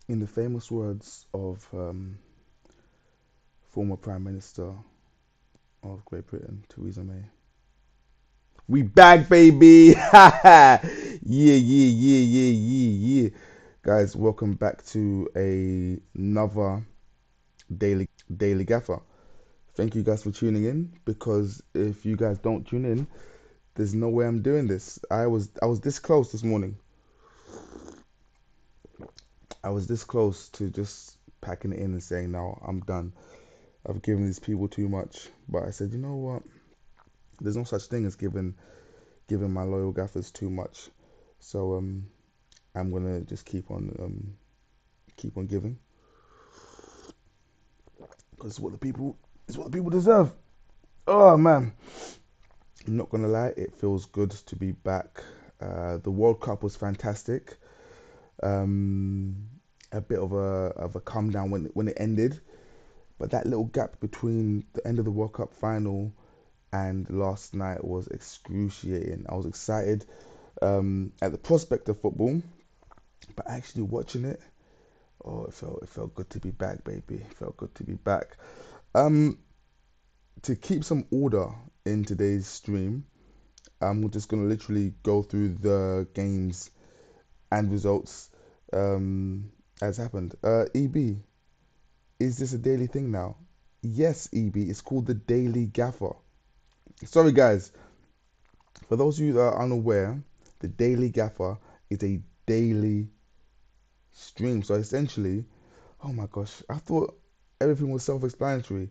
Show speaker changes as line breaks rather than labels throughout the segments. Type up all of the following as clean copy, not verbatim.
In the famous words of former Prime Minister of Great Britain, Theresa May, we back, baby! Yeah, yeah, yeah, yeah, yeah, yeah. Guys, welcome back to another Daily Gaffer. Thank you guys for tuning in because if you guys don't tune in, there's no way I'm doing this. I was this close this morning. I was this close to just packing it in and saying, no, I'm done. I've given these people too much. But I said, you know what? There's no such thing as giving my loyal gaffers too much. So I'm gonna just keep on giving because it's what the people deserve. Oh man, I'm not gonna lie, it feels good to be back. The World Cup was fantastic. Um, a bit of a come down when it ended, but that little gap between the end of the World Cup final and last night was excruciating. I was excited at the prospect of football, but actually watching it, oh, it felt good to be back, baby. It felt good to be back. Um, to keep some order in today's stream, I'm just gonna literally go through the games and results um, as happened. EB, is this a daily thing now? Yes, EB, it's called the Daily Gaffer. Sorry, guys, for those of you that are unaware, the Daily Gaffer is a daily stream. So essentially, oh my gosh, I thought everything was self-explanatory.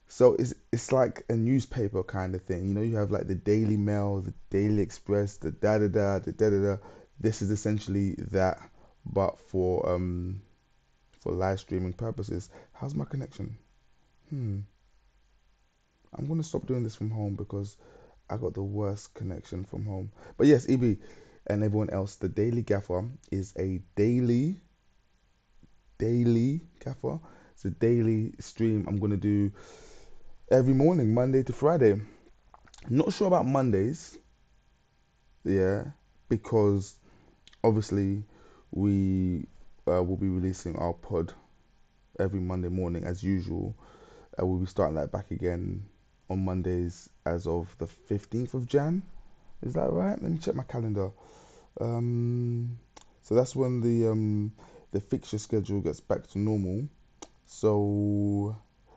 So it's like a newspaper kind of thing. You know, you have like the Daily Mail, the Daily Express, the da da da, the da da da. This is essentially that, but for live streaming purposes. How's my connection? Hmm. I'm gonna stop doing this from home because I got the worst connection from home. But yes, EB and everyone else, the Daily Gaffer is a daily gaffer. It's a daily stream I'm gonna do every morning, Monday to Friday. Not sure about Mondays, yeah, because obviously we will be releasing our pod every Monday morning as usual. We'll be starting that back again on Mondays as of the 15th of Jan. Is that right? Let me check my calendar. Um, so that's when the fixture schedule gets back to normal. So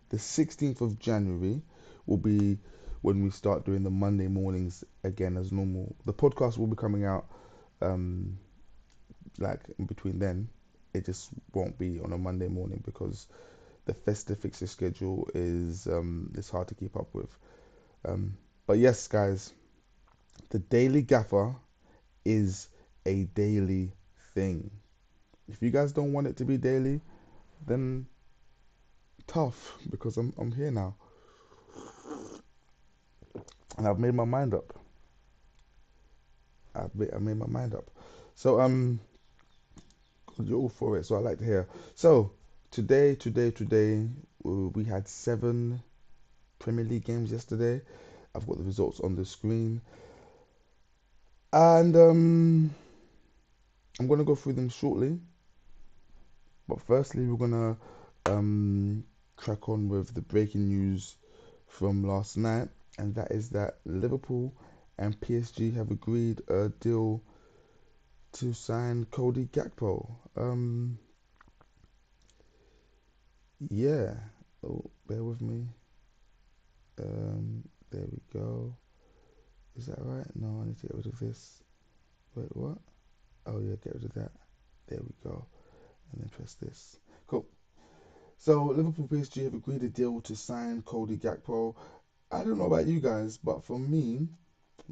the 16th of January will be when we start doing the Monday mornings again as normal. The podcast will be coming out um, like in between then. It just won't be on a Monday morning because the festive fixture schedule is it's hard to keep up with. Um, but yes, guys, the Daily Gaffer is a daily thing. If you guys don't want it to be daily, then tough because I'm here now and I've made my mind up. I made my mind up. So you're all for it. So I like to hear. So today we had 7 Premier League games yesterday. I've got the results on the screen, and I'm gonna go through them shortly. But firstly, we're gonna um crack on with the breaking news from last night, and that is that Liverpool and PSG have agreed a deal to sign Cody Gakpo. Yeah. Oh, bear with me. There we go. Is that right? No, I need to get rid of this. Wait, what? Oh yeah, get rid of that. There we go. And then press this. Cool. So Liverpool PSG have agreed a deal to sign Cody Gakpo. I don't know about you guys, but for me,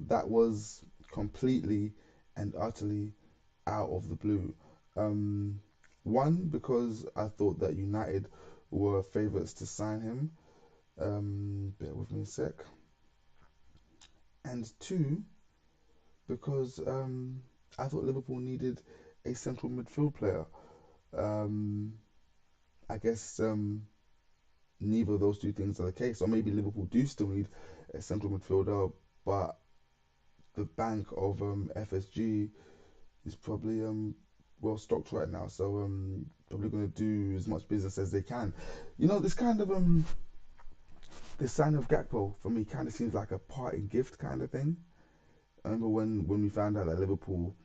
that was completely and utterly out of the blue. Um, One, because I thought that United were favourites to sign him. Bear with me a sec. And two, because I thought Liverpool needed a central midfield player. Um, I guess neither of those two things are the case, or maybe Liverpool do still need a central midfielder, but the bank of FSG is probably well stocked right now, so probably gonna do as much business as they can. You know, this kind of this sign of Gakpo for me kind of seems like a parting gift kind of thing. I remember when we found out that Liverpool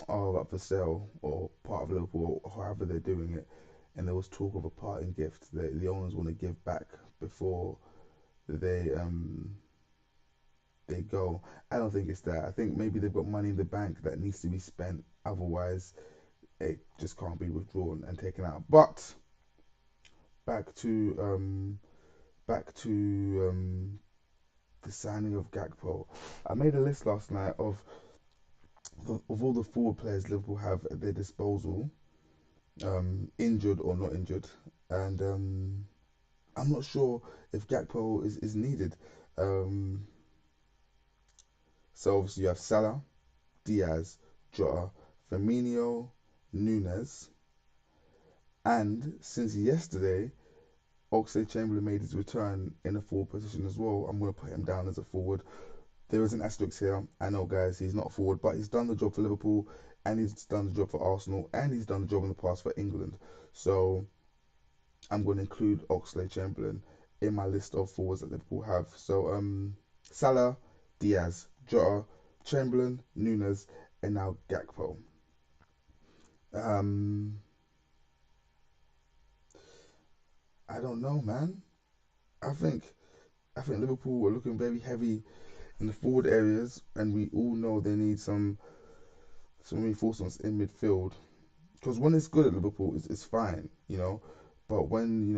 are up for sale or part of Liverpool or however they're doing it, and there was talk of a parting gift that the owners want to give back before they they go. I don't think it's that. I think maybe they've got money in the bank that needs to be spent. Otherwise, it just can't be withdrawn and taken out. But back to um, back to the signing of Gakpo. I made a list last night of all the forward players Liverpool have at their disposal, injured or not injured, and I'm not sure if Gakpo is needed. Um, so obviously you have Salah, Diaz, Jota, Firmino, Nunes, and since yesterday, Oxlade-Chamberlain made his return in a forward position as well. I'm going to put him down as a forward. There is an asterisk here. I know, guys, he's not forward, but he's done the job for Liverpool, and he's done the job for Arsenal, and he's done the job in the past for England. So I'm going to include Oxlade-Chamberlain in my list of forwards that Liverpool have. So Salah, Diaz, Jota, Chamberlain, Nunes, and now Gakpo. Um, I don't know, man. I think I think Liverpool are looking very heavy in the forward areas, and we all know they need some reinforcements in midfield. Because when it's good at Liverpool, it's fine, you know. But when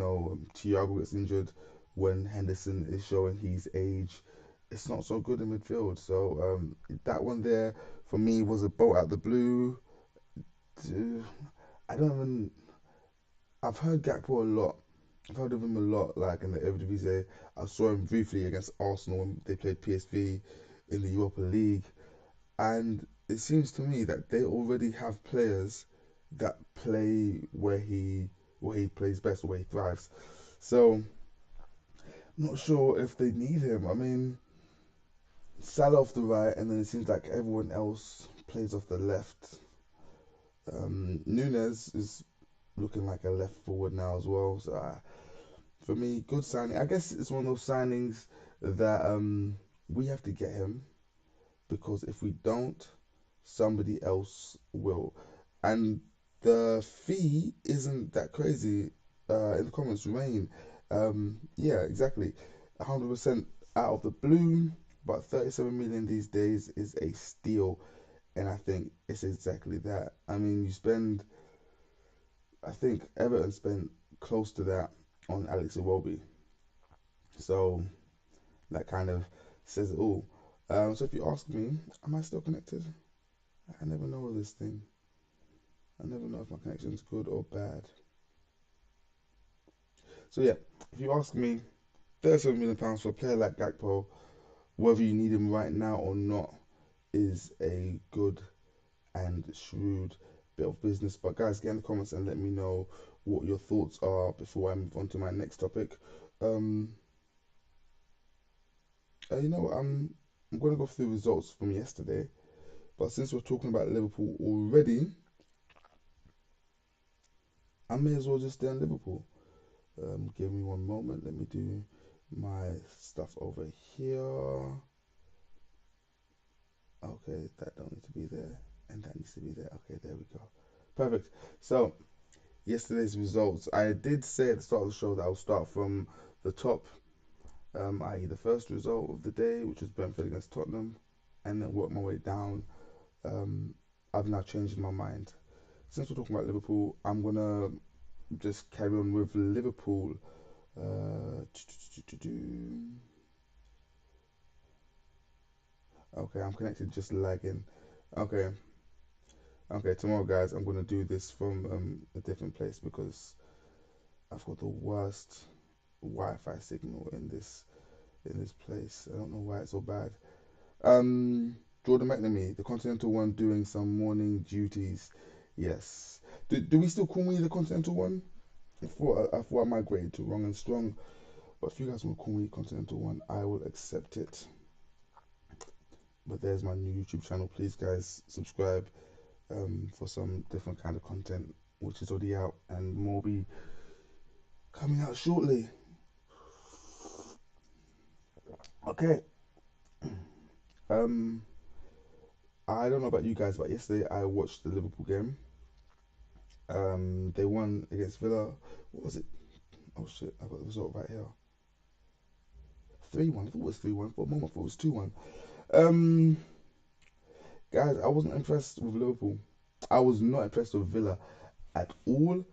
Thiago gets injured, when Henderson is showing his age, it's not so good in midfield. So that one there for me was a bolt out the blue. I don't even. I've heard Gakpo a lot. I've heard of him a lot, like in the Eredivisie. I saw him briefly against Arsenal when they played PSV in the Europa League, and it seems to me that they already have players that play where he plays best, where he thrives. So I'm not sure if they need him. I mean, Salah off the right, and then it seems like everyone else plays off the left. Nunes is looking like a left forward now as well. So for me, good signing. I guess it's one of those signings that we have to get him because if we don't, somebody else will. And the fee isn't that crazy. In the comments, Rain. Yeah, exactly. 100% out of the blue, but 37 million these days is a steal. And I think it's exactly that. I mean, I think Everton spent close to that on Alex Iwobi. So that kind of says it all. So if you ask me, am I still connected? I never know with this thing. I never know if my connection's good or bad. So yeah, if you ask me, £37 million for a player like Gakpo, whether you need him right now or not, is a good and shrewd bit of business. But guys, get in the comments and let me know what your thoughts are before I move on to my next topic. Um, you know, I'm going to go through the results from yesterday. But since we're talking about Liverpool already, I may as well just stay on Liverpool. Give me one moment. Let me do my stuff over here. Okay, that don't need to be there, and that needs to be there. Okay, there we go. Perfect. So yesterday's results. I did say at the start of the show that I'll start from the top, i.e. the first result of the day, which was Brentford against Tottenham, and then work my way down. Um, I've now changed my mind. Since we're talking about Liverpool, I'm gonna just carry on with Liverpool. Uh, okay, I'm connected, just lagging. Okay, okay. Tomorrow, guys, I'm gonna do this from a different place because I've got the worst Wi-Fi signal in this place. I don't know why it's so bad. Jordan McNamee, the Continental one, doing some morning duties. Yes. Do we still call me the Continental one? I thought I migrated to Wrong and Strong, but if you guys want to call me Continental one, I will accept it. But there's my new YouTube channel. Please, guys, subscribe. for some different kind of content, which is already out and more be coming out shortly. Okay. Um, I don't know about you guys, but yesterday I watched the Liverpool game. They won against Villa. What was it? Oh shit! I got the result right here. 3-1. I thought it was 3-1. For a moment, I thought it was 2-1. Um, Guys, I wasn't impressed with Liverpool. I was not impressed with Villa at all.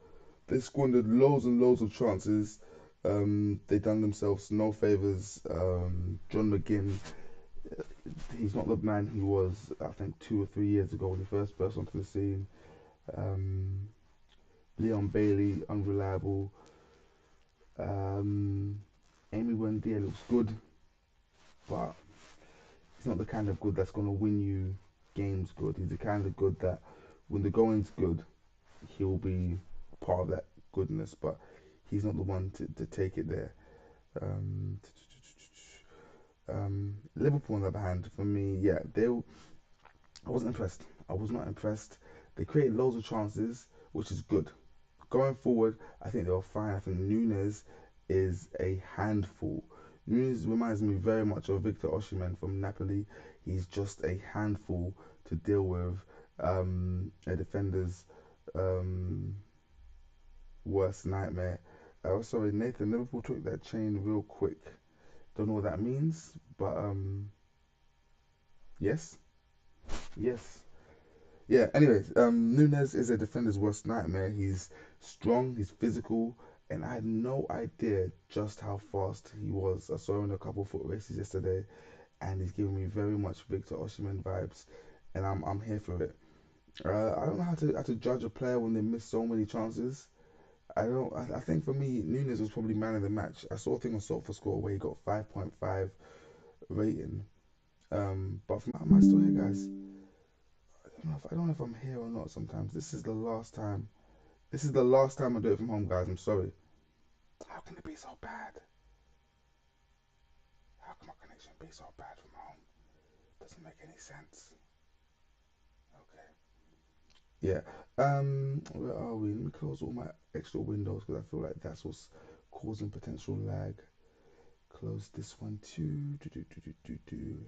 They squandered loads and loads of chances. They done themselves no favors. John McGinn, he's not the man he was, I think, 2 or 3 years ago when he first burst onto the scene. Um, Leon Bailey, unreliable. Um, Amy Wendia looks good, but he's not the kind of good that's going to win you games good. He's the kind of good that when the going's good, he'll be part of that goodness, but he's not the one to take it there. Um, Liverpool, on the other hand, for me, yeah, I wasn't impressed. I was not impressed. They created loads of chances, which is good. Going forward, I think they'll fine. I think Nunes is a handful. Nunes reminds me very much of Victor Osimhen from Napoli. He's just a handful to deal with. A defender's um, worst nightmare. Sorry, Nathan. Liverpool took that chain real quick. Don't know what that means, but yes, yes. Yeah, anyways, Nunes is a defender's worst nightmare. He's strong, he's physical, and I had no idea just how fast he was. I saw him in a couple foot races yesterday, and he's giving me very much Victor Osimhen vibes, and I'm here for it. I don't know how to judge a player when they miss so many chances. I don't. I think for me, Nunes was probably man of the match. I saw a thing on SofaScore where he got 5.5 rating. But am I still here, guys? I don't know if I'm here or not. Sometimes this is the last time. This is the last time I do it from home, guys. I'm sorry. How can it be so bad? How can my connection be so bad from home? Doesn't make any sense. Okay. Yeah. Where are we? Let me close all my extra windows because I feel like that's what's causing potential lag. Close this one too. Do.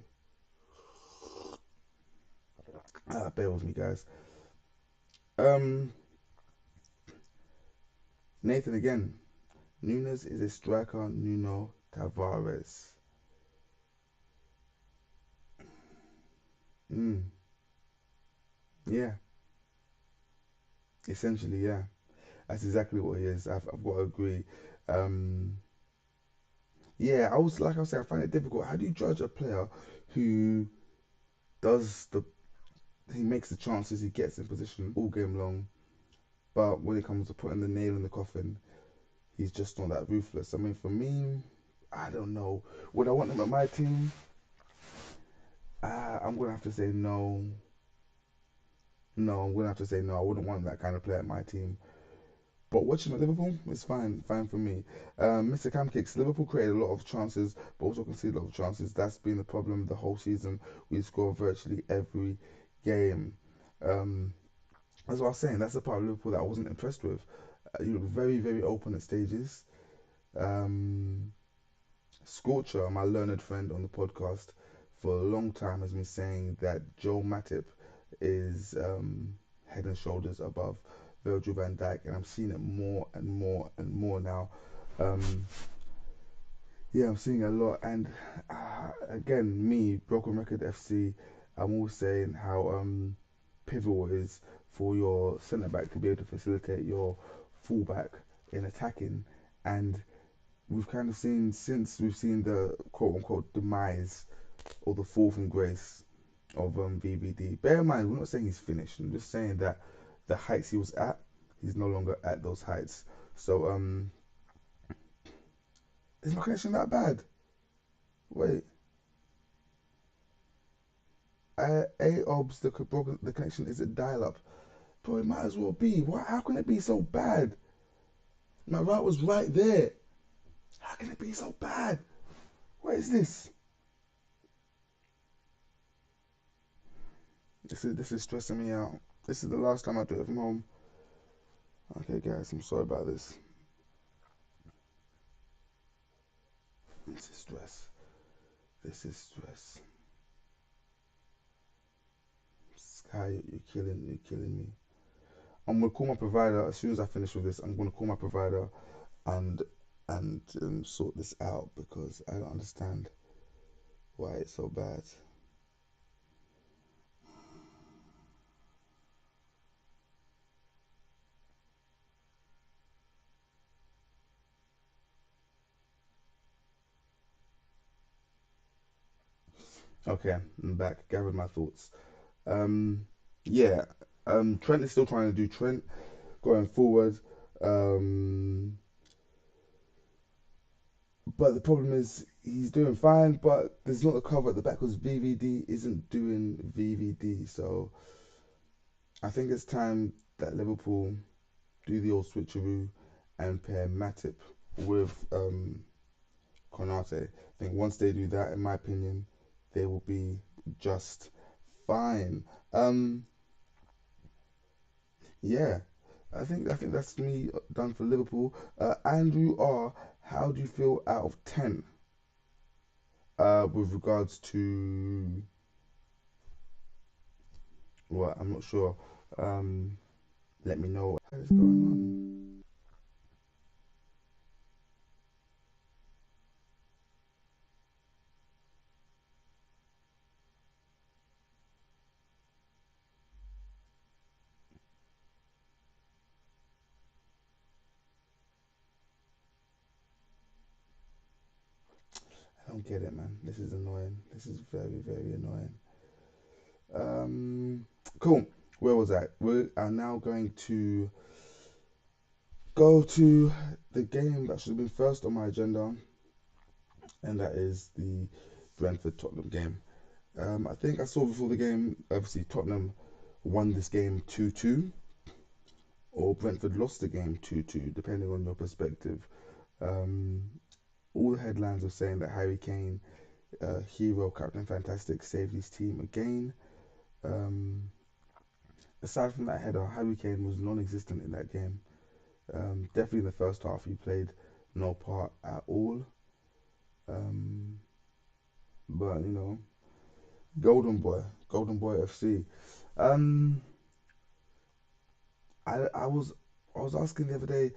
Bear with me, guys. Um, Nathan again. Nunes is a striker. Nuno Tavares. Mm, yeah. Essentially, yeah. That's exactly what he is. I've got to agree. Um, yeah, I was saying, I find it difficult. How do you judge a player who does the he makes the chances, he gets in position all game long, but when it comes to putting the nail in the coffin, he's just not that ruthless. I mean, for me, I don't know. Would I want him at my team? I'm gonna have to say no. No, I'm gonna have to say no. I wouldn't want that kind of player at my team. But watching at Liverpool is fine, fine for me. Mr. Cam kicks. Liverpool created a lot of chances, but also conceded a lot of chances. That's been the problem the whole season. We score virtually every game. Um, that's what I was saying. That's the part of Liverpool that I wasn't impressed with. You look very, very open at stages. Um, Scorcher, my learned friend on the podcast, for a long time has been saying that Joe Matip is head and shoulders above Virgil van Dijk, and I'm seeing it more and more and more now. Um, yeah, I'm seeing a lot, and again, me, Broken Record FC, I'm always saying how pivotal it is for your centre back to be able to facilitate your fullback in attacking, and we've kind of seen since we've seen the quote unquote demise or the fall from grace of VVD. Bear in mind, we're not saying he's finished. I'm just saying that the heights he was at, he's no longer at those heights. So is my connection that bad? Wait, obs the connection is a dial up. Bro, it might as well be. Why? How can it be so bad? My route was right there. How can it be so bad? What is this? This is stressing me out. This is the last time I do it from home. Okay, guys, I'm sorry about this. This is stress. This is stress. Sky, you're killing me. I'm gonna call my provider as soon as I finish with this. I'm gonna call my provider and sort this out because I don't understand why it's so bad. Okay, I'm back. Gathered my thoughts. Um, yeah. Trent is still trying to do Trent going forward. Um, but the problem is he's doing fine, but there's not a cover at the back because VVD isn't doing VVD. So I think it's time that Liverpool do the old switcheroo and pair Matip with Konate. I think once they do that, in my opinion, they will be just fine. Um, yeah, I think that's me done for Liverpool. Andrew R, how do you feel out of 10 with regards to what? I'm not sure. Um, let me know what is going on. I don't get it, man. This is annoying. This is very, very annoying. Um, cool. Where was I? We are now going to go to the game that should have been first on my agenda, and that is the Brentford Tottenham game. I think I saw before the game, obviously, Tottenham won this game 2-2, or Brentford lost the game 2-2, depending on your perspective. Um, all the headlines are saying that Harry Kane, hero, captain, fantastic, saved his team again. Um, aside from that header, Harry Kane was non-existent in that game. Definitely in the first half, he played no part at all. Um, but Golden Boy FC. Um, I was asking the other day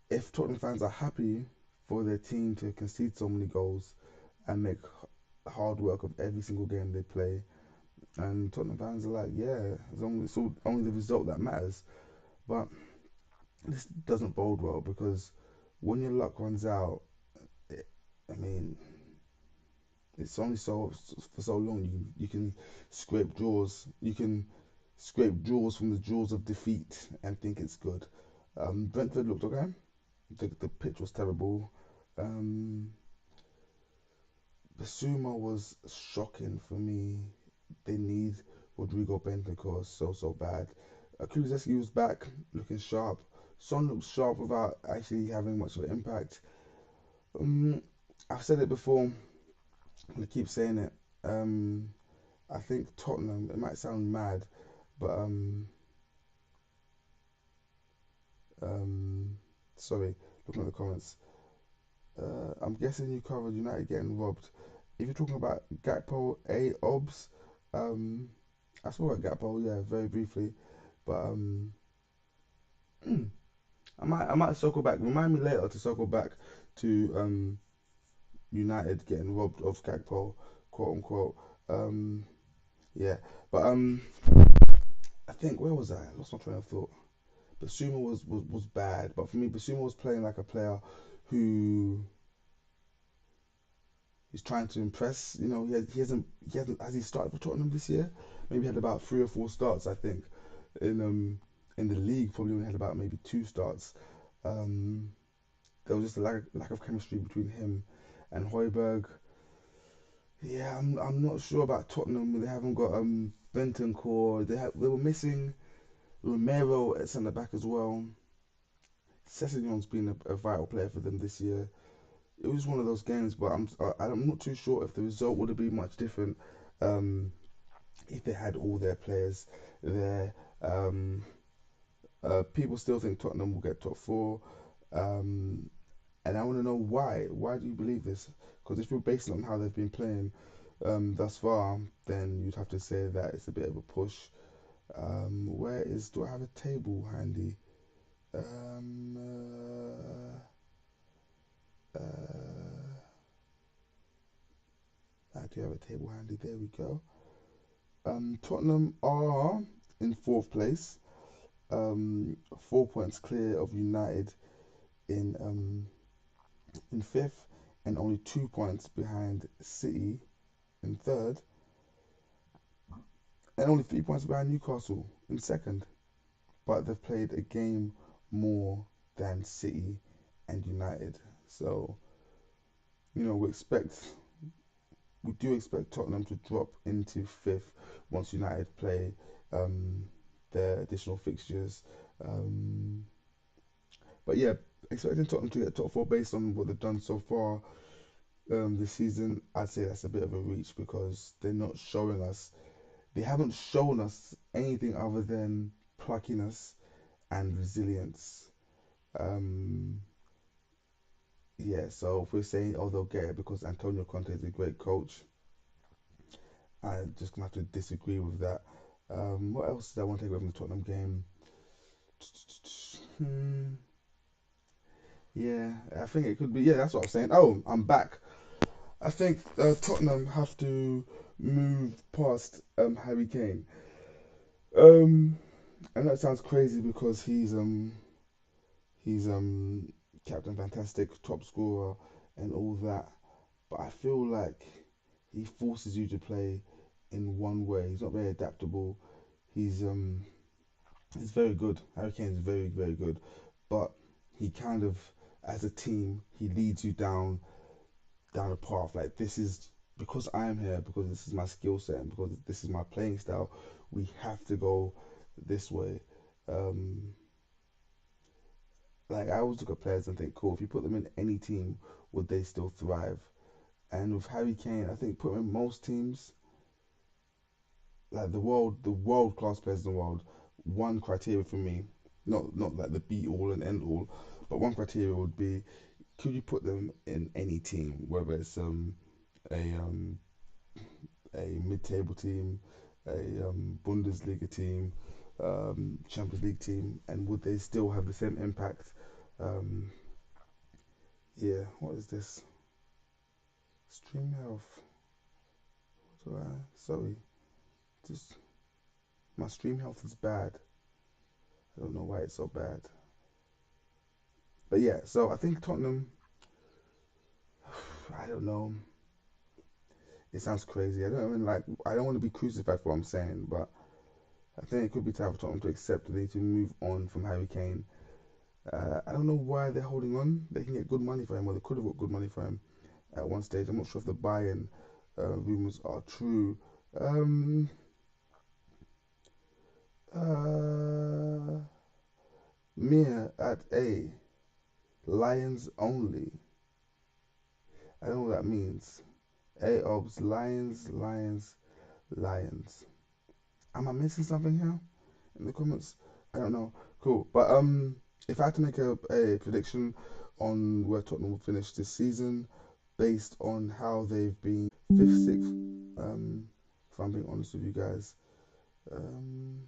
if Tottenham fans are happy for their team to concede so many goals and make hard work of every single game they play. And Tottenham fans are like, yeah, it's only the result that matters. But this doesn't bode well because when your luck runs out, it, I mean, it's only so for so long. You can scrape draws. You can scrape draws from the jaws of defeat and think it's good. Brentford looked okay. The pitch was terrible. Um, Basuma was shocking for me. They need Rodrigo Bentancur so bad. Kulusevski was back, looking sharp. Son looks sharp without actually having much of an impact. Um, I've said it before, and I keep saying it. Um, I think Tottenham. It might sound mad, but um, sorry. Looking at the comments, I'm guessing you covered United getting robbed. If you're talking about Gakpo, Obs, um, I spoke about Gakpo, yeah, very briefly, but I might circle back. Remind me later to circle back to United getting robbed of Gakpo, quote unquote. Um, yeah, but I think where was I lost my train of thought. Basuma was bad, but for me, Basuma was playing like a player who he's trying to impress. He hasn't has he started for Tottenham this year? Maybe he had about 3 or 4 starts, I think. In the league, probably only had about maybe 2 starts. Um, there was just a lack of chemistry between him and Højbjerg. Yeah, I'm not sure about Tottenham. They haven't got Bentancur. They were missing Romero at centre back as well. Sessegnon's been a vital player for them this year. It was one of those games, but I'm not too sure if the result would have been much different um, if they had all their players there. Um, People still think Tottenham will get top four, um, and I want to know why. Why do you believe this? Because if you're basing it on how they've been playing thus far, then you'd have to say that it's a bit of a push. Where is? Do I have a table handy? Um, I do have a table handy. There we go. Tottenham are in fourth place, 4 points clear of United in in fifth, and only 2 points behind City in third, and only 3 points behind Newcastle in second. But they've played a game more than City and United. So we do expect Tottenham to drop into fifth once United play um, their additional fixtures. Um, but yeah, expecting Tottenham to get top four based on what they've done so far this season, I'd say that's a bit of a reach because they haven't shown us anything other than pluckiness and resilience. Um, yeah, so if we're saying, oh, they'll get it because Antonio Conte is a great coach, I'm just gonna have to disagree with that. What else did I want to take away from the Tottenham game? Hmm, yeah, I think it could be. Yeah, that's what I'm saying. Oh, I'm back. I think Tottenham have to move past Harry Kane. Um, I know it sounds crazy because he's Captain Fantastic, top scorer, and all that, but I feel like he forces you to play in one way. He's not very adaptable. He's um he's very good. Harry Kane is very, very good. But he kind of, as a team, he leads you down a path. Like this is because I am here, because this is my skill set, and because this is my playing style. We have to go this way. Um, like I always look at players and think, cool. If you put them in any team, would they still thrive? And with Harry Kane, I think put him in most teams, like the world class players in the world, one criteria for me, not like the be all and end all, but one criteria would be could you put them in any team, whether it's a a mid table team, a Bundesliga team, Champions League team, and would they still have the same impact? Um, yeah, what is this? Stream health. Sorry, just my stream health is bad. I don't know why it's so bad. But yeah, so I think Tottenham, I don't know. It sounds crazy. I don't want to be crucified for what I'm saying, but I think it could be time for Tottenham to accept that they need to move on from Harry Kane. I don't know why they're holding on. They can get good money for him, or they could have got good money for him at one stage. I'm not sure if the buy-in rumors are true. Um, uh, Mia at A, Lions only. I don't know what that means. A obs, Lions, Lions, Lions. Am I missing something here in the comments? I don't know. Cool. But if I had to make a prediction on where Tottenham will finish this season, based on how they've been fifth, sixth, if I'm being honest with you guys, um,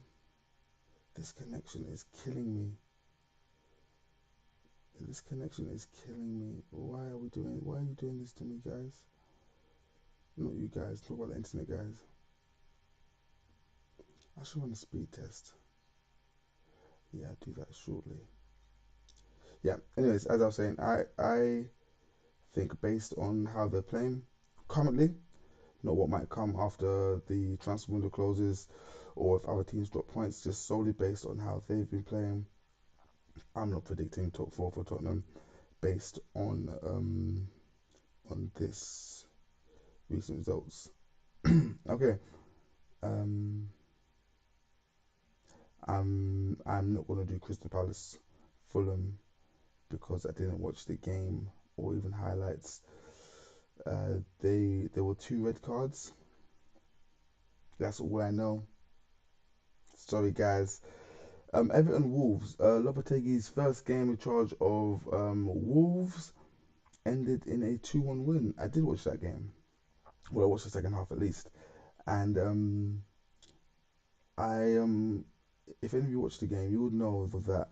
this connection is killing me. This connection is killing me. Why are you doing this to me, guys? Not you guys. Talk about the internet, guys. I should run a speed test. Yeah, I'll do that shortly. Yeah. Anyways, as I was saying, I think based on how they're playing currently, not what might come after the transfer window closes, or if other teams drop points, just solely based on how they've been playing. I'm not predicting top four for Tottenham based on this recent results. Okay. Um, I'm not gonna do Crystal Palace, Fulham because I didn't watch the game or even highlights. There were two red cards. That's all I know. Sorry, guys. Everton Wolves. Lopetegui's first game in charge of Wolves ended in a 2-1 win. I did watch that game. Well, I watched the second half at least. And I if any of you watched the game, you would know that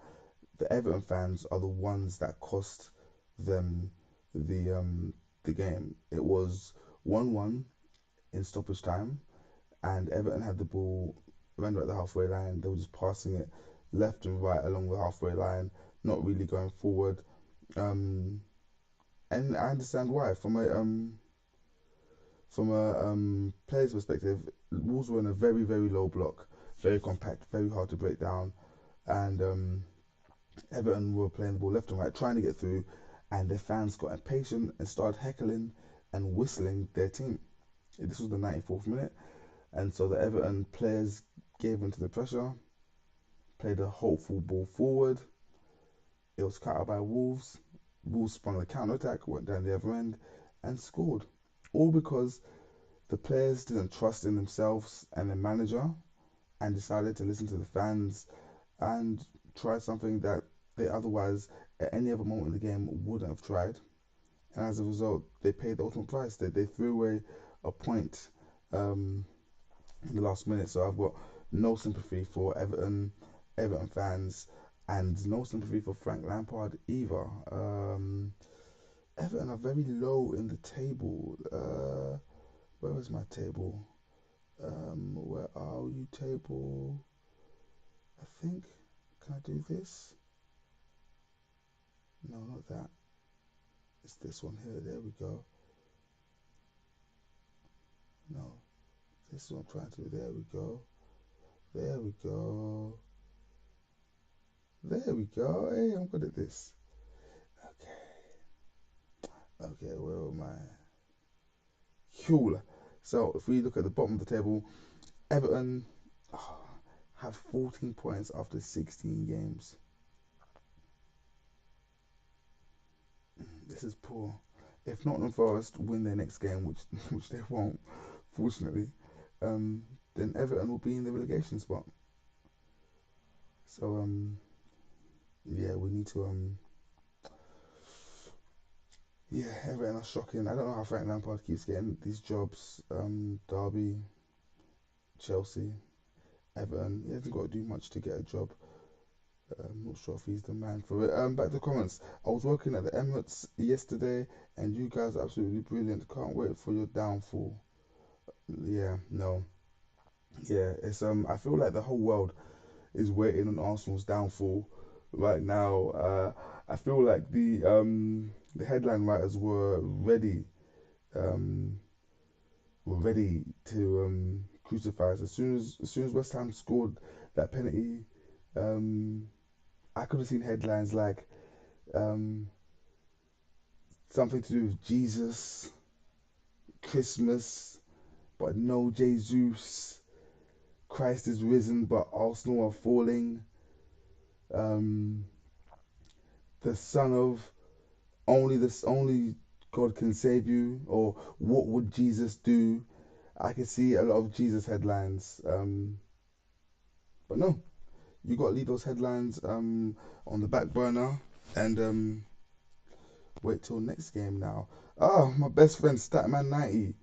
the Everton fans are the ones that cost them the game. It was 1-1 in stoppage time, and Everton had the ball around about the halfway line. They were just passing it left and right along the halfway line, not really going forward. Um, and I understand why. From a player's perspective, Wolves were in a very very low block, very compact, very hard to break down, and Everton were playing the ball left and right, trying to get through, and their fans got impatient and started heckling and whistling their team. This was the 94th minute, and so the Everton players gave into the pressure, played a hopeful ball forward. It was cut out by Wolves. Wolves sprung the counter attack, went down the other end, and scored. All because the players didn't trust in themselves and their manager and decided to listen to the fans and try something that they otherwise, at any other moment in the game, wouldn't have tried. And as a result, they paid the ultimate price. They threw away a point um, in the last minute. So I've got no sympathy for Everton fans, and no sympathy for Frank Lampard either. Everton are very low in the table. Where is my table? Where are you, table? I think. Can I do this? No, not that. It's this one here. There we go. No, this is what I'm trying to do. There we go. There we go. There we go. Hey, I'm good at this. Okay. Okay, where am I? Cool. So if we look at the bottom of the table, Everton have 14 points after 16 games. This is poor. If Nottingham Forest win their next game, which which they won't, fortunately, then Everton will be in the relegation spot. So yeah, we need to yeah, Everton are shocking. I don't know how Frank Lampard keeps getting these jobs. Derby, Chelsea, Everton. He hasn't got to do much to get a job. I'm not sure if he's the man for it. Back to the comments. I was working at the Emirates yesterday, and you guys are absolutely brilliant. Can't wait for your downfall. Yeah, no, yeah. It's I feel like the whole world is waiting on Arsenal's downfall right now. I feel like the headline writers um were ready to crucify us as soon as West Ham scored that penalty. Um, I could have seen headlines like um, something to do with Jesus, Christmas, but no Jesus. Christ is risen, but Arsenal are falling. Um, the Son of only God can save you, or what would Jesus do? I can see a lot of Jesus headlines, but no, you got to leave those headlines on the back burner and wait till next game now. Ah, my best friend Statman90,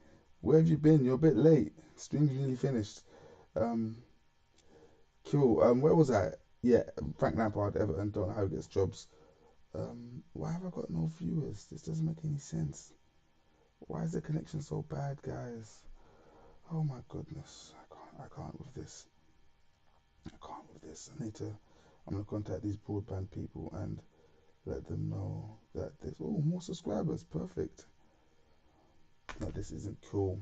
where have you been? You're a bit late. Stream's nearly finished. Um, cool. Where was I? Yeah, Frank Lampard, Everton. Don't know how he gets jobs. Why have I got no viewers? This doesn't make any sense. Why is the connection so bad, guys? Oh my goodness, I can't with this. I can't with this. I'm gonna contact these broadband people and let them know that there's more subscribers. Perfect. No, this isn't cool.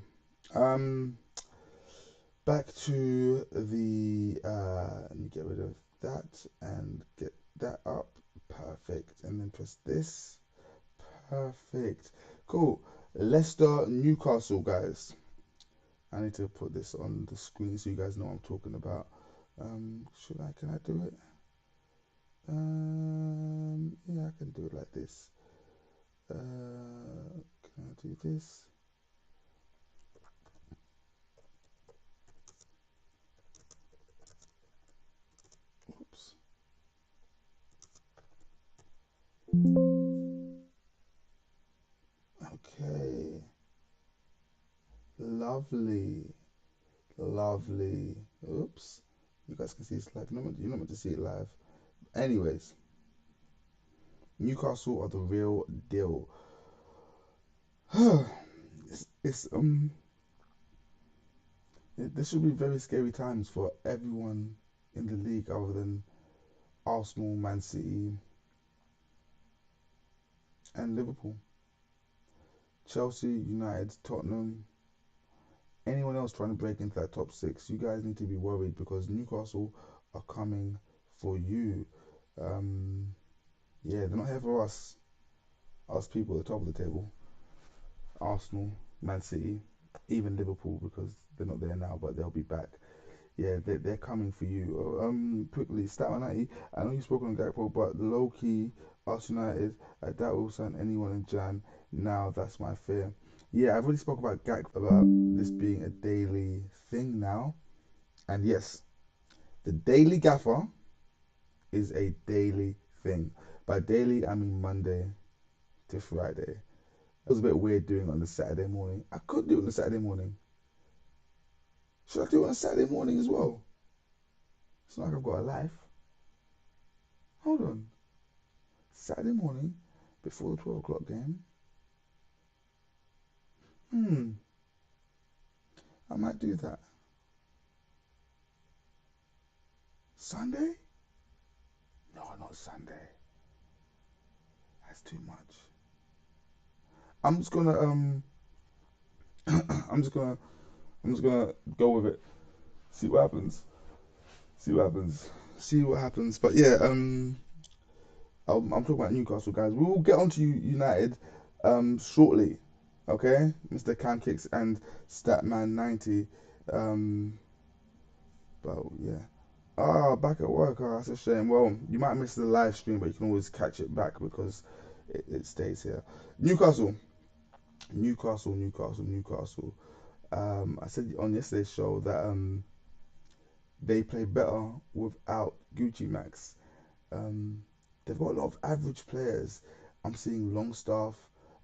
Um, back to the let me get rid of that and get that up. Perfect. And then press this. Perfect. Cool. Leicester, Newcastle, guys. I need to put this on the screen so you guys know what I'm talking about. Can I do it? Yeah, I can do it like this. Can I do this? Lovely. Lovely. Oops. You guys can see it's live. You're not meant to see it live. Anyways, Newcastle are the real deal. It's this should be very scary times for everyone in the league other than Arsenal, Man City, and Liverpool. Chelsea, United, Tottenham, anyone else trying to break into that top six, you guys need to be worried because Newcastle are coming for you. Um, yeah, they're not here for us people at the top of the table. Arsenal, Man City, even Liverpool because they're not there now, but they'll be back. Yeah, they're coming for you. Quickly, Stat 90. I know you spoke on Gakpo, but low key, us United, I doubt we'll sign anyone in Jan. Now that's my fear. Yeah, I've already spoke about Gakpo about this being a daily thing now, and yes, the Daily Gaffer is a daily thing. By daily, I mean Monday to Friday. It was a bit weird doing it on the Saturday morning. I could do it on the Saturday morning. Should I do it on a Saturday morning as well? It's not like I've got a life. Hold on. Saturday morning, before the 12 o'clock game. Hmm, I might do that. Sunday? No, not Sunday. That's too much. I'm just gonna I'm just gonna I'm just gonna go with it. See what happens. See what happens. See what happens. But yeah, I'm talking about Newcastle guys. We will get on to United shortly. Okay, Mr. Cam Kicks and Statman 90. Um, but yeah. Ah, back at work. Ah, that's a shame. Well, you might miss the live stream, but you can always catch it back because it stays here. Newcastle, Newcastle. I said on yesterday's show that they play better without Gucci Max. Um, they've got a lot of average players. I'm seeing Longstaff.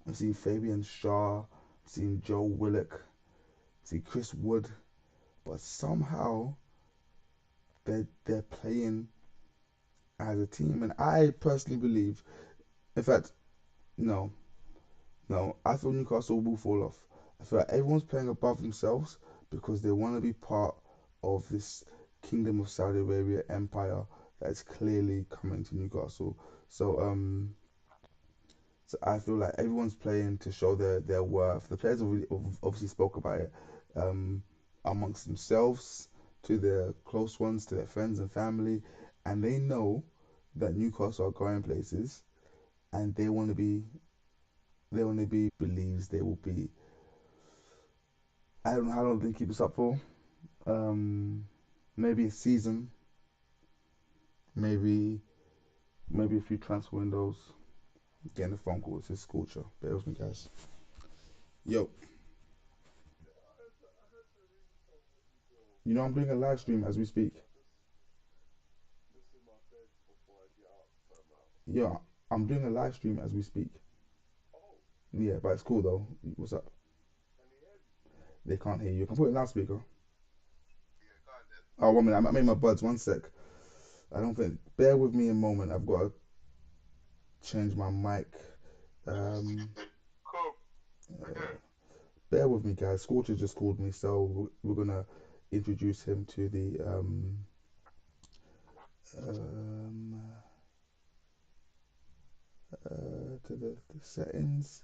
I'm seeing Fabian Shaw. I'm seeing Joe Willock. I'm seeing Chris Wood. But somehow they're playing as a team, and I personally believe, in fact, no, no, I feel Newcastle will fall off. I feel like everyone's playing above themselves because they want to be part of this Kingdom of Saudi Arabia empire that is clearly coming to Newcastle. So so I feel like everyone's playing to show their worth. The players obviously spoke about it amongst themselves, to their close ones, to their friends and family, and they know that Newcastle are going places, and believes they will be. I don't know how long they keep this up for. Um, maybe a season, maybe a few transfer windows. Getting a phone call. It's his culture. Bear with me, guys. Yo, you know I'm doing a live stream as we speak. Yeah, I'm doing a live stream as we speak. Yeah, but it's cool though. What's up? They can't hear you. I can put it in loudspeaker. Oh, 1 minute. I made my buds. One sec. I don't think. Bear with me a moment. I've got to change my mic. Um, bear with me, guys. Scorcher just called me, so we're gonna introduce him to the um, the settings.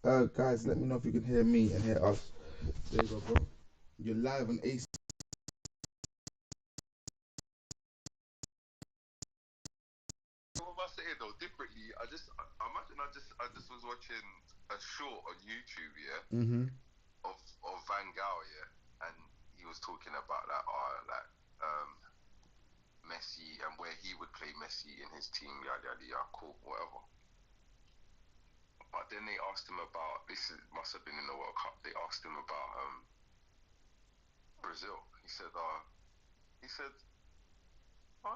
Guys, let me know if you can hear me and hear us. There you go, bro. You're live on AC.
What am I saying though? Differently, I imagine I just was watching a short on YouTube, yeah,
Mm-hmm.
of Van Gaal, yeah, and he was talking about Messi and where he would play Messi in his team, yada yada yada, cool, whatever. But then they asked him about must have been in the World Cup. They asked him about Brazil. He said, oh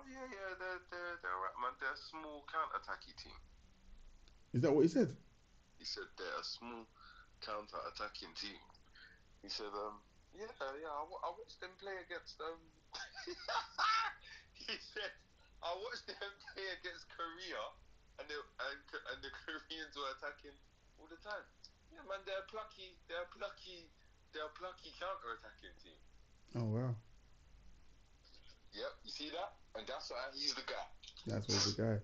yeah, yeah, they're right, man. They're a small counter-attacky team.
Is that what he said?
He said they're a small. counter-attacking team. He said, yeah, I watched them play against he said, I watched them play against Korea, and the Koreans were attacking all the time. Yeah, man, they're plucky. They're plucky. They're a plucky counter-attacking team.
Oh wow,
Yep, you see that? And that's why he's the guy.
that's why he's the guy.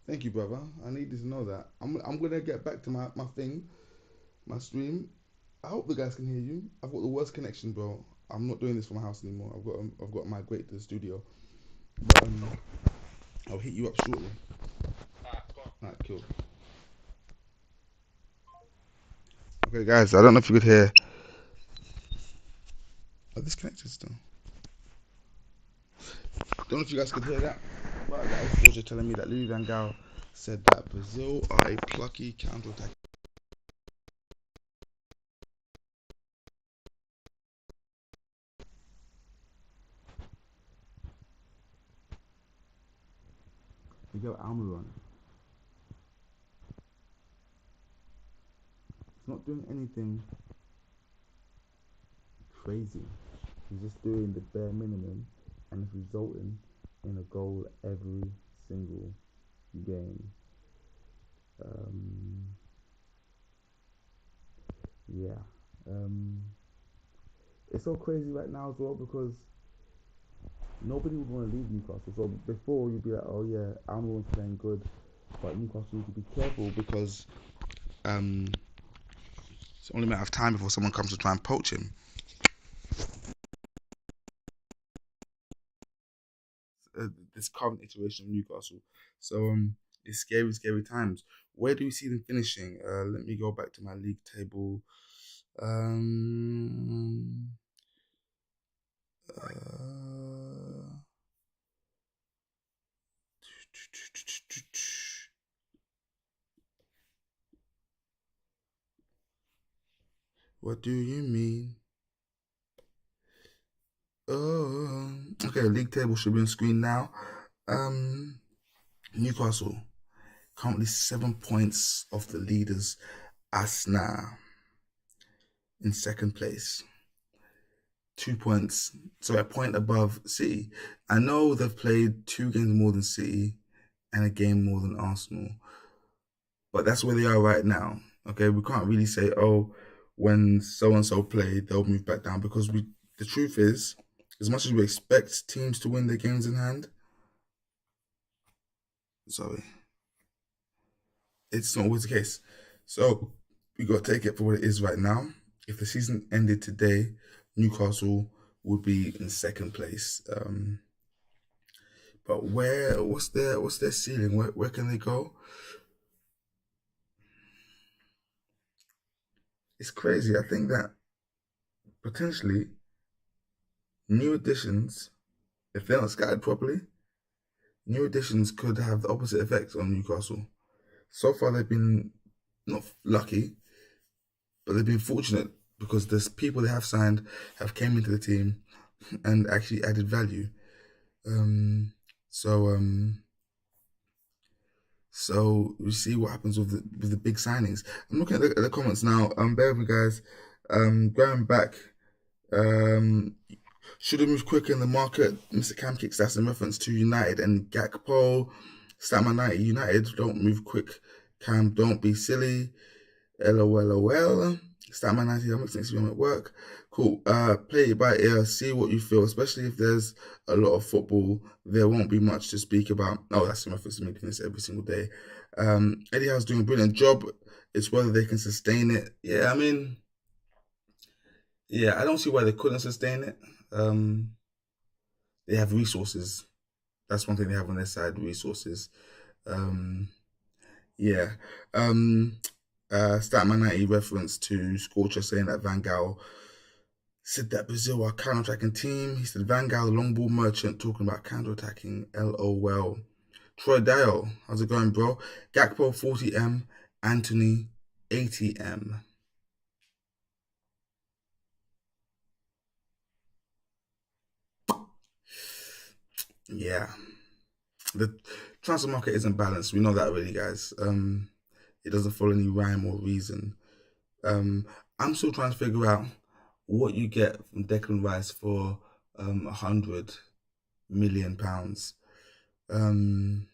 Thank you, brother. I needed to know that. I'm gonna get back to my thing, my stream. I hope the guys can hear you. I've got the worst connection, bro. I'm not doing this from my house anymore. I've got to migrate to the studio. But I'll hit you up shortly.
Alright, go on.
Alright, cool. Okay, guys. I don't know if you could hear. Oh, disconnected still. Don't know if you guys could hear that. But that was just telling me that Louis Van Gaal said that Brazil are a plucky counter-attack. You go Almiron. It's not doing anything crazy. He's just doing the bare minimum, and it's resulting in a goal every single game. Um, yeah. Um, it's so crazy right now as well because nobody would want to leave Newcastle. So before you'd be like, oh yeah, Almiron's playing good, but Newcastle need to be careful because um, it's only a matter of time before someone comes to try and poach him. This current iteration of Newcastle. So it's scary, scary times. Where do we see them finishing? Let me go back to my league table. Um, uh, what do you mean? Oh, okay. League table should be on screen now. Um, Newcastle currently 7 points off the leaders. Aston in second place. 2 points, so a point above City. I know they've played 2 games more than City and a game more than Arsenal, but that's where they are right now. Okay, we can't really say, oh, when so and so play, they'll move back down because we. The truth is, as much as we expect teams to win their games in hand, sorry, it's not always the case. So we got to take it for what it is right now. If the season ended today, Newcastle would be in second place. But what's their ceiling? Where can they go? It's crazy. I think that potentially new additions, if they're not scattered properly, new additions could have the opposite effect on Newcastle. So far they've been not lucky, but they've been fortunate because the people they have signed have came into the team and actually added value. Um, so um, so we see what happens with the big signings. I'm looking at the comments now. Bear with me, guys. Going back. Um, should have moved quicker in the market. Mr. Cam kicks that's in reference to United and Gakpo. Statman 90 United. Don't move quick. Cam, don't be silly. LOL. Statman 90, that makes sense if you at work. Cool. Play it by ear. See what you feel, especially if there's a lot of football. There won't be much to speak about. Oh, that's in reference to me doing this every single day. Eddie Howe's doing a brilliant job. It's whether they can sustain it. Yeah, I mean, yeah, I don't see why they couldn't sustain it. They have resources. That's one thing they have on their side, resources. Um, yeah. Statman 90 reference to Scorcher saying that Van Gaal said that Brazil are a counter-attacking team. He said Van Gaal, the long ball merchant, talking about counter-attacking. LOL. Troy Dale, how's it going, bro? Gakpo 40M, Anthony 80M. Yeah. The transfer market isn't balanced. We know that already, guys. It doesn't follow any rhyme or reason. Um, I'm still trying to figure out what you get from Declan Rice for £100 million. Um,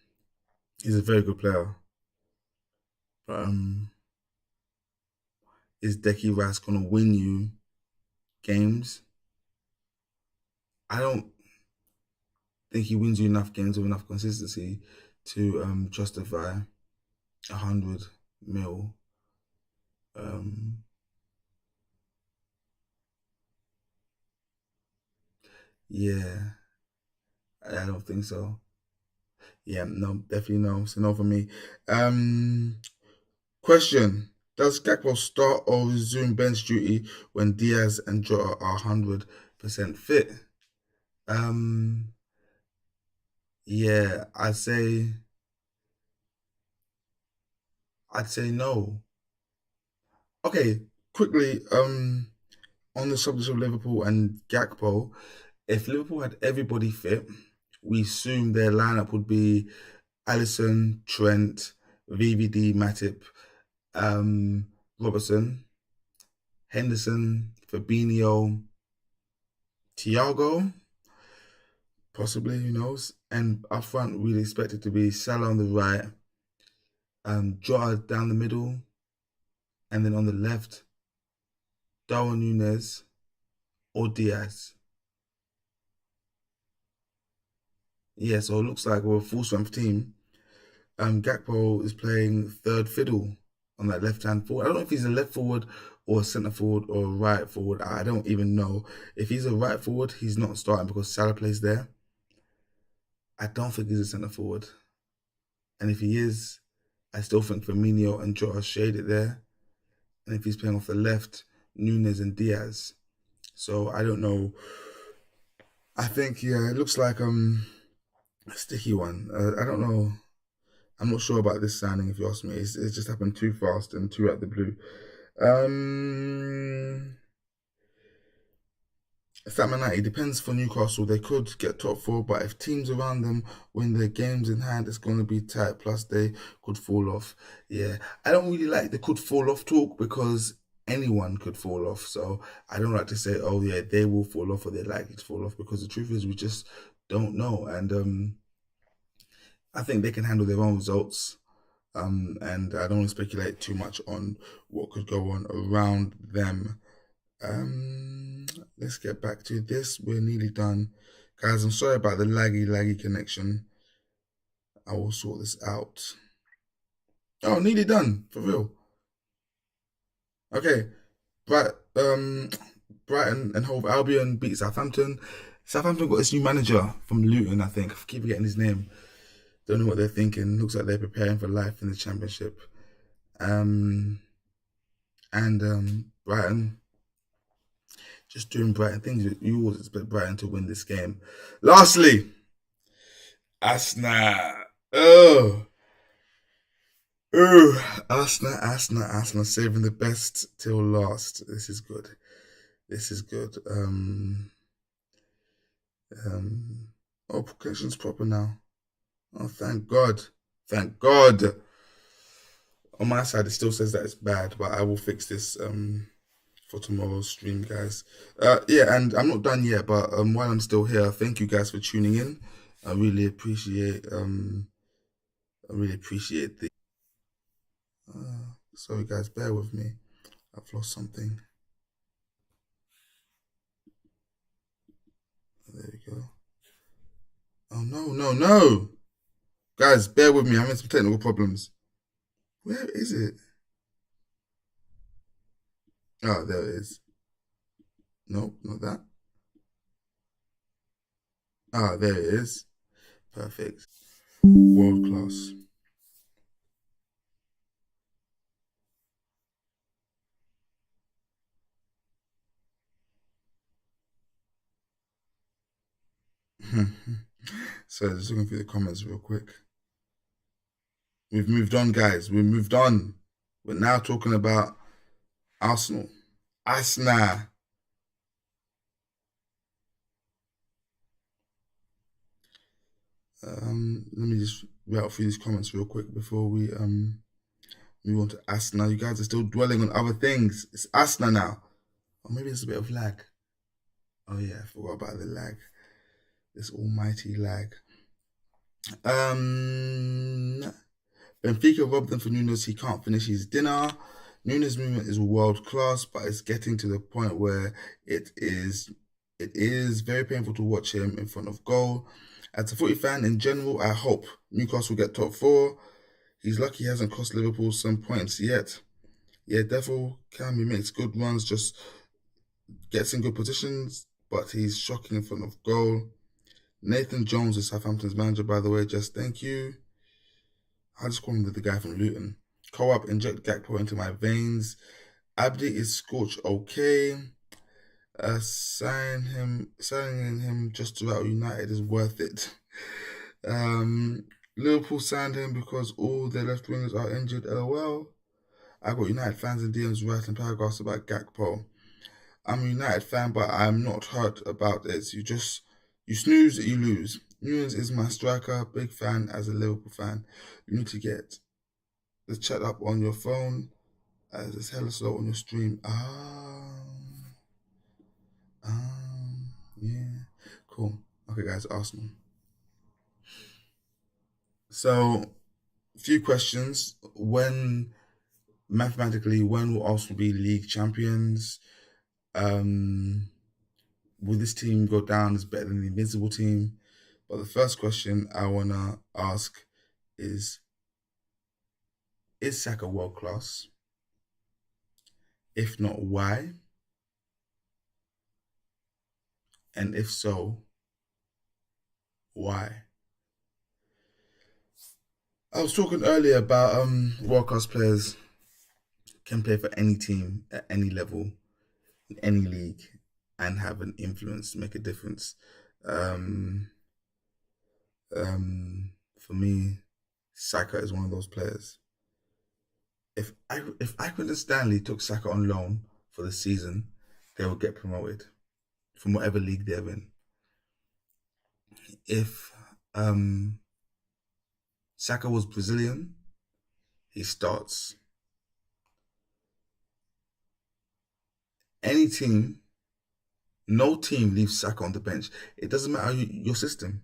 he's a very good player. But is Decky Rice gonna win you games? I don't think he wins you enough games with enough consistency to justify 100 mil. Um, yeah, I don't think so. Yeah, no, definitely no. So no for me. Um, Question: does Gakpo start or resume bench duty when Diaz and Jota are 100% fit? Um, yeah, I'd say no. Okay, quickly. On the subject of Liverpool and Gakpo, if Liverpool had everybody fit, we assume their lineup would be Alisson, Trent, VVD, Matip, Robertson, Henderson, Fabinho, Thiago, possibly, who knows? And up front, we'd expect it to be Salah on the right, Jota down the middle, and then on the left, Darwin Nunez or Diaz. Yeah, so it looks like we're a full strength team. Gakpo is playing third fiddle on that left hand forward. I don't know if he's a left forward or a centre forward or a right forward. I don't even know. If he's a right forward, he's not starting because Salah plays there. I don't think he's a centre forward. And if he is, I still think Firmino and Jota shade it there. And if he's playing off the left, Nunez and Diaz. So I don't know. I think yeah, it looks like a sticky one. I don't know. I'm not sure about this signing. If you ask me, it's just happened too fast and too out the blue. Um, It depends for Newcastle. They could get top four, but if teams around them win their games in hand, it's going to be tight. Plus, they could fall off. Yeah, I don't really like the could fall off talk because anyone could fall off. So I don't like to say, oh yeah, they will fall off or they're likely to fall off because the truth is we just don't know. And I think they can handle their own results. And I don't want to speculate too much on what could go on around them. Um, let's get back to this. We're nearly done. Guys, I'm sorry about the laggy connection. I will sort this out. Oh, nearly done, for real. Okay. Bright, Brighton and Hove Albion beat Southampton. Southampton got this new manager from Luton, I think. I keep forgetting his name. Don't know what they're thinking. Looks like they're preparing for life in the championship. Um, and Brighton just doing Brighton things. You always expect Brighton to win this game. Lastly, Aston. Oh, Arsenal, saving the best till last. This is good. This is good. Um, oh, connection's proper now. Oh, thank God. Thank God. On my side, it still says that it's bad, but I will fix this for tomorrow's stream, guys. Yeah, and I'm not done yet, but while I'm still here, thank you guys for tuning in. I really appreciate the. Sorry, guys, bear with me. I've lost something. There we go. Oh no, guys, bear with me. I'm having some technical problems. Where is it? Oh, there it is. Nope, not that. Ah, there it is. Perfect. World class. So just looking through the comments real quick. We've moved on, guys. We've moved on. We're now talking about Arsenal. Arsenal. Let me just rattle through these comments real quick before we Move on to Aston. You guys are still dwelling on other things. It's Aston now. Or maybe there's a bit of lag. Oh yeah, I forgot about the lag. This almighty lag. Benfica robbed them for Nunes. He can't finish his dinner. Nunes' movement is world class, but it's getting to the point where it is very painful to watch him in front of goal. As a footy fan in general, I hope Newcastle get top 4. He's lucky he hasn't cost Liverpool some points yet. Yeah, Devil he makes good runs, just gets in good positions, but he's shocking in front of goal. Nathan Jones is Southampton's manager, by the way. Just thank you. I just call him the guy from Luton. Co-op, inject Gakpo into my veins. Abdi is scorch okay. Signing him just about United is worth it. Liverpool signed him because all their left wingers are injured. LOL. I got United fans and DMs writing paragraphs about Gakpo. I'm a United fan, but I'm not hurt about it. You snooze, you lose. Nunes is my striker. Big fan as a Liverpool fan. You need to get the chat up on your phone as it's hella slow on your stream. Yeah. Cool. Okay, guys, Arsenal. So, a few questions. Mathematically, when will Arsenal be league champions? Will this team go down as better than the Invincible team? But the first question I want to ask is Saka world class? If not, why? And if so, why? I was talking earlier about world class players can play for any team at any level, in any league, and have an influence, make a difference. For me, Saka is one of those players. If Accrington and Stanley took Saka on loan for the season, they would get promoted from whatever league they're in. If Saka was Brazilian, he starts. Any team, no team leaves Saka on the bench. It doesn't matter your system.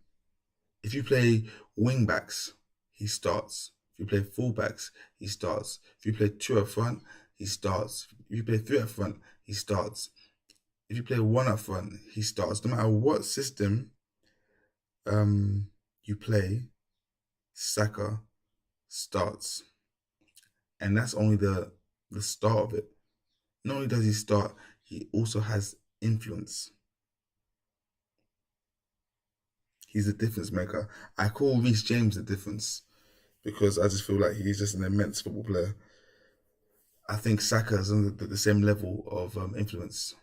If you play wing backs, he starts. If you play full backs, he starts. If you play 2 up front, he starts. If you play 3 up front, he starts. If you play 1 up front, he starts. No matter what system you play, Saka starts. And that's only the start of it. Not only does he start, he also has influence. He's a difference maker. I call Reece James the difference because I just feel like he's just an immense football player. I think Saka is on the same level of influence,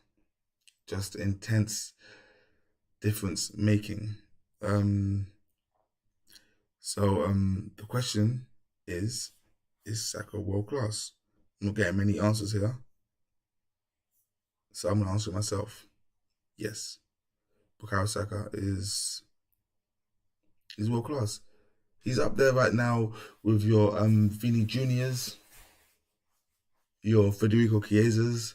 just intense difference making. So the question is Saka world class? I'm not getting many answers here, so I'm gonna answer it myself. Yes, Bukayo Saka is world class. He's up there right now with your Vini Juniors, your Federico Chiesas.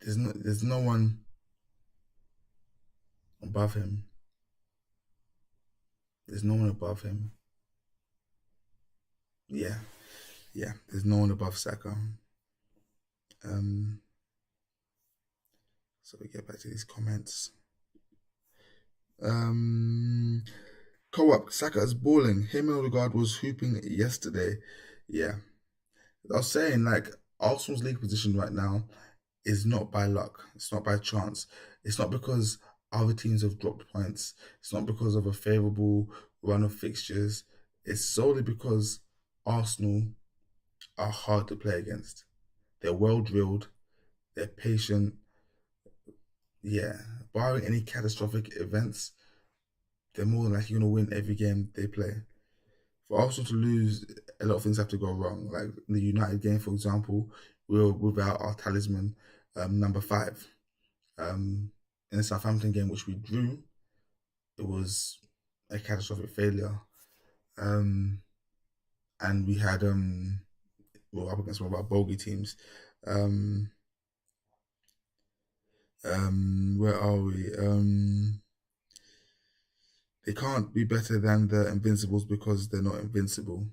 There's no one above him. There's no one above him. Yeah, there's no one above Saka. So we get back to these comments. Co-op, Saka is balling. Him and Odegaard was hooping yesterday. Yeah. I was saying, like, Arsenal's league position right now is not by luck. It's not by chance. It's not because other teams have dropped points. It's not because of a favourable run of fixtures. It's solely because Arsenal are hard to play against. They're well drilled. They're patient. Yeah, barring any catastrophic events, they're more than likely going to win every game they play. For Arsenal to lose, a lot of things have to go wrong. Like in the United game, for example, we were without our talisman, number 5. In the Southampton game, which we drew, it was a catastrophic failure. Um, and we had well, up against one of our bogey teams. Um, where are we? They can't be better than the Invincibles because they're not invincible.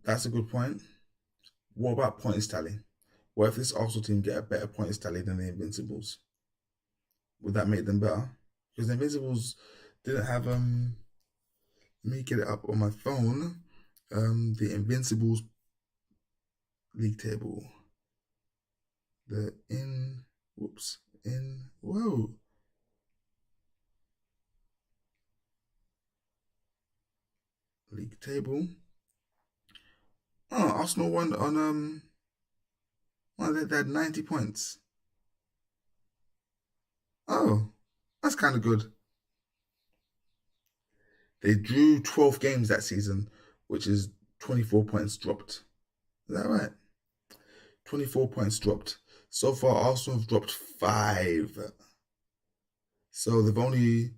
That's a good point. What about points tally? What if this Arsenal team get a better points tally than the Invincibles? Would that make them better? Because the Invincibles didn't have let me get it up on my phone. The Invincibles league table. The in whoops in whoa league table. Oh, Arsenal won on well, they had 90 points. Oh, that's kind of good. They drew 12 games that season, which is 24 points dropped. Is that right? 24 points dropped. So far, Arsenal have dropped 5. So they've only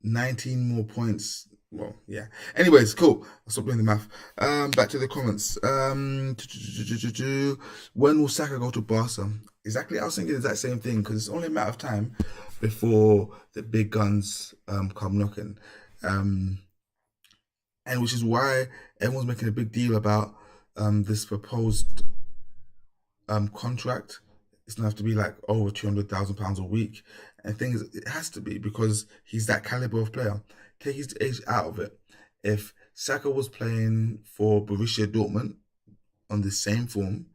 19 more points. Well, yeah. Anyways, cool. I'll stop doing the math. Back to the comments. When will Saka go to Barca? Exactly. I was thinking the exact same thing because it's only a matter of time before the big guns come knocking. And which is why everyone's making a big deal about this proposed contract. It's gonna have to be like over £200,000 a week. And the thing is, it has to be because he's that caliber of player. Take his age out of it. If Saka was playing for Borussia Dortmund on the same form,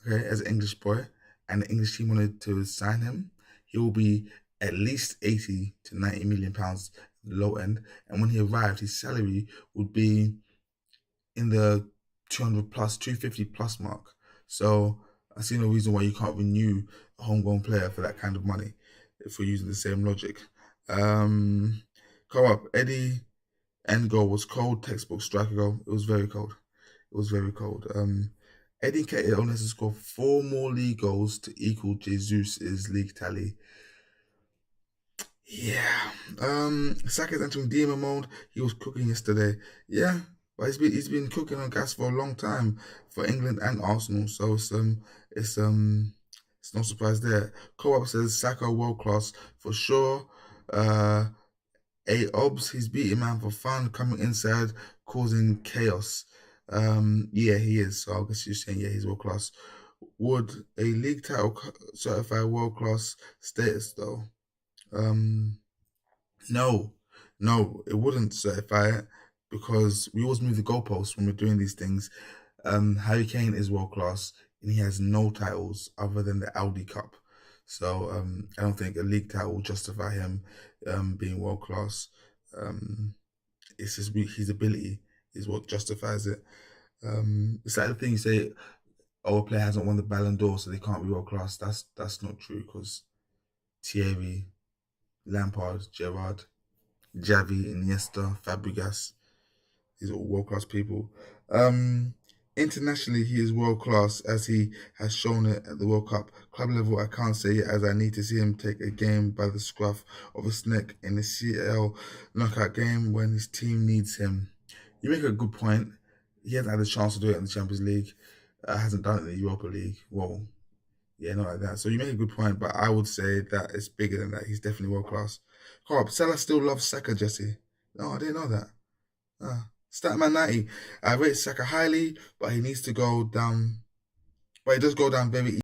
okay, as an English boy, and the English team wanted to sign him, he will be at least 80 to 90 million pounds low end. And when he arrived, his salary would be in the 200 plus, 250 plus mark. So I see no reason why you can't renew a homegrown player for that kind of money if we're using the same logic. Co-op, Eddie end goal was cold, textbook striker goal. It was very cold. It was very cold. Eddie Nketiah only has to score 4 more league goals to equal Jesus' league tally. Yeah. Saka's entering demon mode. He was cooking yesterday. Yeah, but he's been cooking on gas for a long time for England and Arsenal. So it's no surprise there. Co-op says Saka world class for sure. Obs, he's beating man for fun, coming inside, causing chaos. Yeah, he is. So I guess you're saying yeah, he's world class. Would a league title certify world class status though? No, no, it wouldn't certify it because we always move the goalposts when we're doing these things. Harry Kane is world class and he has no titles other than the Audi Cup. So I don't think a league title will justify him being world class. It's just his ability is what justifies it. It's like the thing you say, oh, a player hasn't won the Ballon d'Or, so they can't be world class. That's not true because Thierry, Lampard, Gerrard, Javi, Iniesta, Fabregas. These are all world class people. Internationally, he is world class as he has shown it at the World Cup. Club level, I can't say it as I need to see him take a game by the scruff of his neck in the CL knockout game when his team needs him. You make a good point. He hasn't had a chance to do it in the Champions League. Hasn't done it in the Europa League. Well, yeah, not like that. So you make a good point, but I would say that it's bigger than that. He's definitely world class. Carl, Salah still loves Saka, Jesse. No, I didn't know that. Statman 90. I rate Saka highly, but he needs to go down. But he does go down very